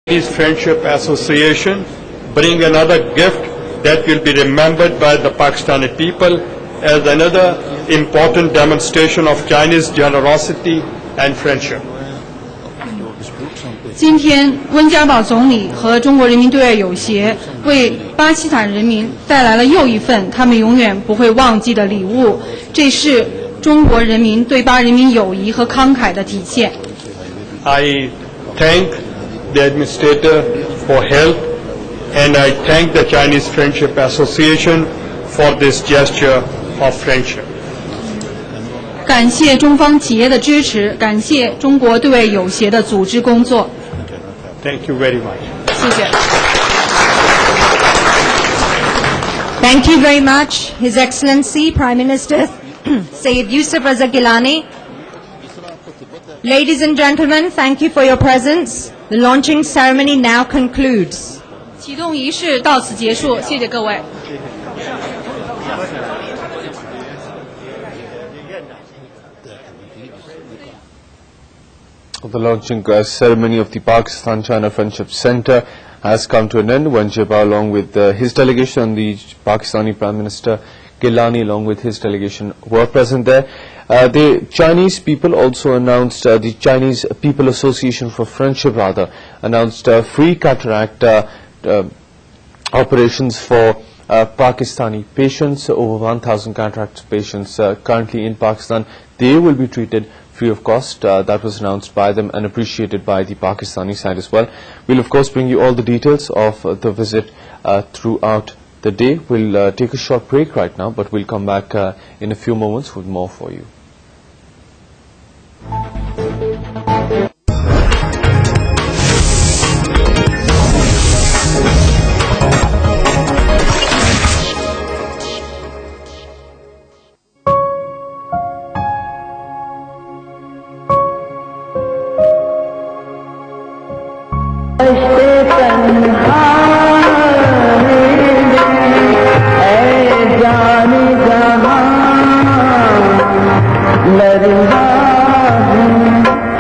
Chinese Friendship Association bring another gift that will be remembered by the Pakistani people as another important demonstration of Chinese generosity and friendship. 今天，温家宝总理和中国人民对外友协为巴基斯坦人民带来了又一份他们永远不会忘记的礼物，这是中国人民对巴人民友谊和慷慨的体现。I thank the administrator for help, and I thank the Chinese Friendship Association for this gesture of friendship. 感谢中方企业的支持，感谢中国对外友协的组织工作。Thank you very much. 谢谢。Thank you very much, His Excellency Prime Minister Syed Yusuf Raza Gilani. Ladies and gentlemen, thank you for your presence. The launching ceremony now concludes. 启动仪式到此结束，谢谢各位。The launching ceremony of the Pakistan-China Friendship Center has come to an end. Wanjeba, along with his delegation, and the Pakistani Prime Minister Gilani, along with his delegation, were present there. The Chinese people also announced, the Chinese People Association for Friendship announced free cataract operations for Pakistani patients. Over 1,000 cataract patients currently in Pakistan, they will be treated free of cost. That was announced by them and appreciated by the Pakistani side as well. We'll of course bring you all the details of the visit throughout the day. We'll take a short break right now, but we'll come back in a few moments with more for you.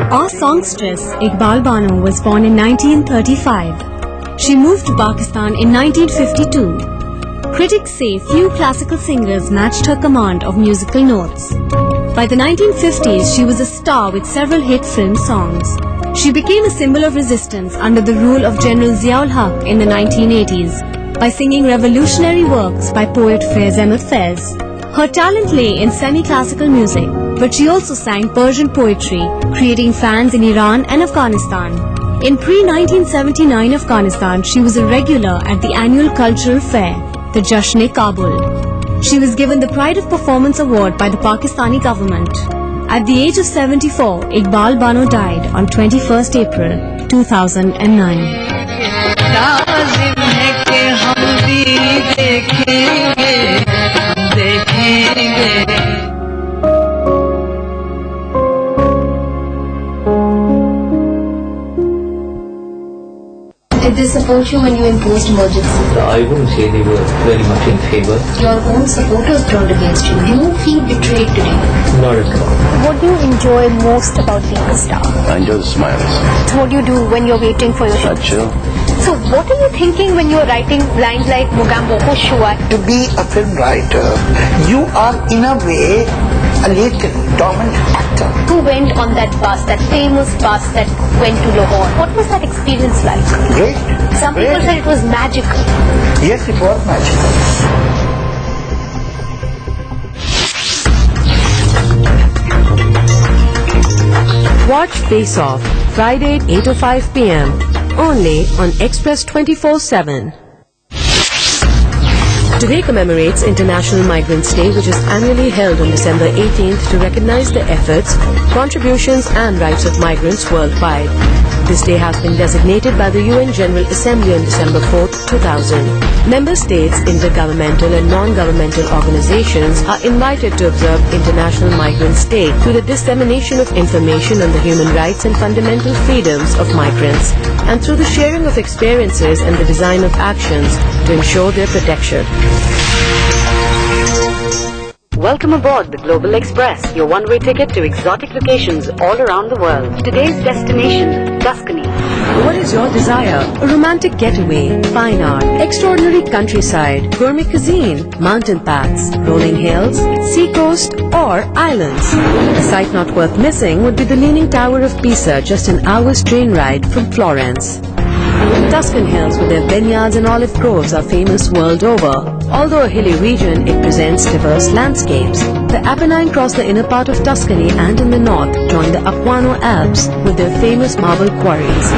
Our songstress Iqbal Bano was born in 1935. She moved to Pakistan in 1952. Critics say few classical singers matched her command of musical notes. By the 1950s, she was a star with several hit film songs. She became a symbol of resistance under the rule of General Ziaul Haq in the 1980s by singing revolutionary works by poet Faiz Ahmed Faiz. Her talent lay in semi-classical music, but she also sang Persian poetry, creating fans in Iran and Afghanistan. In pre-1979 Afghanistan, she was a regular at the annual cultural fair, the Jashn-e-Kabul. She was given the Pride of Performance Award by the Pakistani government. At the age of 74, Iqbal Bano died on 21st April 2009. Did they support you when you imposed emergency? I wouldn't say they were very much in favor. Your own supporters turned against you. Do you feel betrayed today? Not at all. What do you enjoy most about being a star? I enjoy the smiles. What do you do when you're waiting for your show? Chill. So what are you thinking when you're writing lines like Mugamboko Shua? To be a film writer, you are in a way a latent, dormant actor. Who went on that bus, that famous bus that went to Lahore? What was that experience like? Great. Some people said it was magical. Yes, it was magical. Watch Face Off, Friday at 8:05 p.m. only on Express 24/7. Today commemorates International Migrants Day, which is annually held on December 18th to recognize the efforts, contributions and rights of migrants worldwide. This day has been designated by the UN General Assembly on December 4th, 2000. Member states, intergovernmental and non-governmental organizations are invited to observe International Migrants Day through the dissemination of information on the human rights and fundamental freedoms of migrants and through the sharing of experiences and the design of actions to ensure their protection. Welcome aboard the Global Express, your one-way ticket to exotic locations all around the world. Today's destination, Tuscany. What is suits your desire. A romantic getaway, fine art, extraordinary countryside, gourmet cuisine, mountain paths, rolling hills, seacoast or islands. A sight not worth missing would be the Leaning Tower of Pisa, just an hour's train ride from Florence. The Tuscan hills with their vineyards and olive groves are famous world over. Although a hilly region, it presents diverse landscapes. The Apennine cross the inner part of Tuscany and in the north join the Apuano Alps with their famous marble quarries.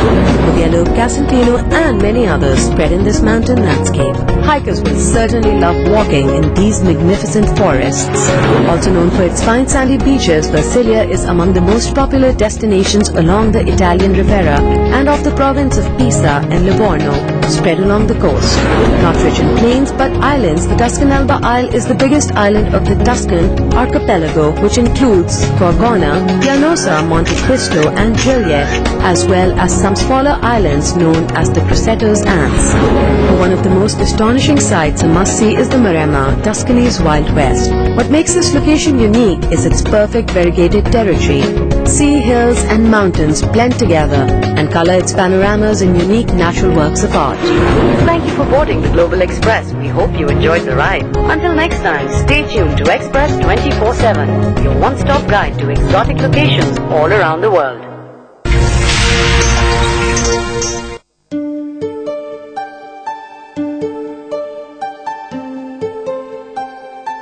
Mugello, Casentino and many others spread in this mountain landscape. Hikers will certainly love walking in these magnificent forests. Also known for its fine sandy beaches, Versilia is among the most popular destinations along the Italian Riviera and of the province of Pisa and Livorno, spread along the coast. Not rich in plains but islands, the Tuscan Alba Isle is the biggest island of the Tuscan archipelago, which includes Gorgona, Pianosa, Monte Cristo and Giglie, as well as some smaller islands known as the Crucetos Ants. One of the most astonishing sights a must-see is the Maremma, Tuscany's Wild West. What makes this location unique is its perfect variegated territory. Sea, hills and mountains blend together and color its panoramas in unique natural works of art. Thank you for boarding the Global Express. We hope you enjoyed the ride. Until next time, stay tuned to Express 24/7, your one-stop guide to exotic locations all around the world.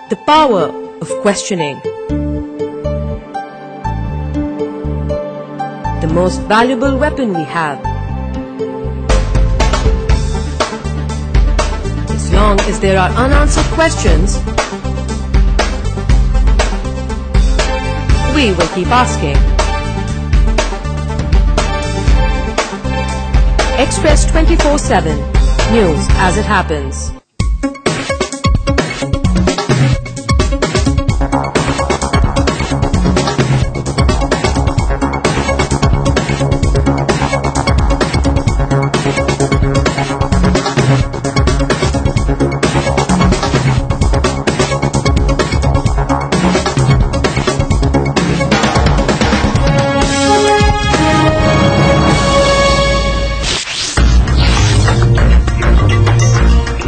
The power of questioning. The most valuable weapon we have. As long as there are unanswered questions, we will keep asking. Express 24/7. News as it happens.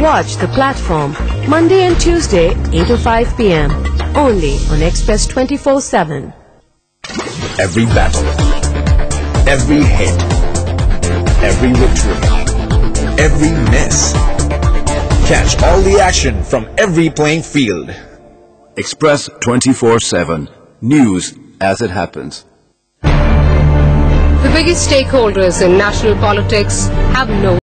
Watch The Platform, Monday and Tuesday, 8 to 5 p.m. Only on Express 24/7. Every battle, every hit, every victory, every miss. Catch all the action from every playing field. Express 24/7. News as it happens. The biggest stakeholders in national politics have no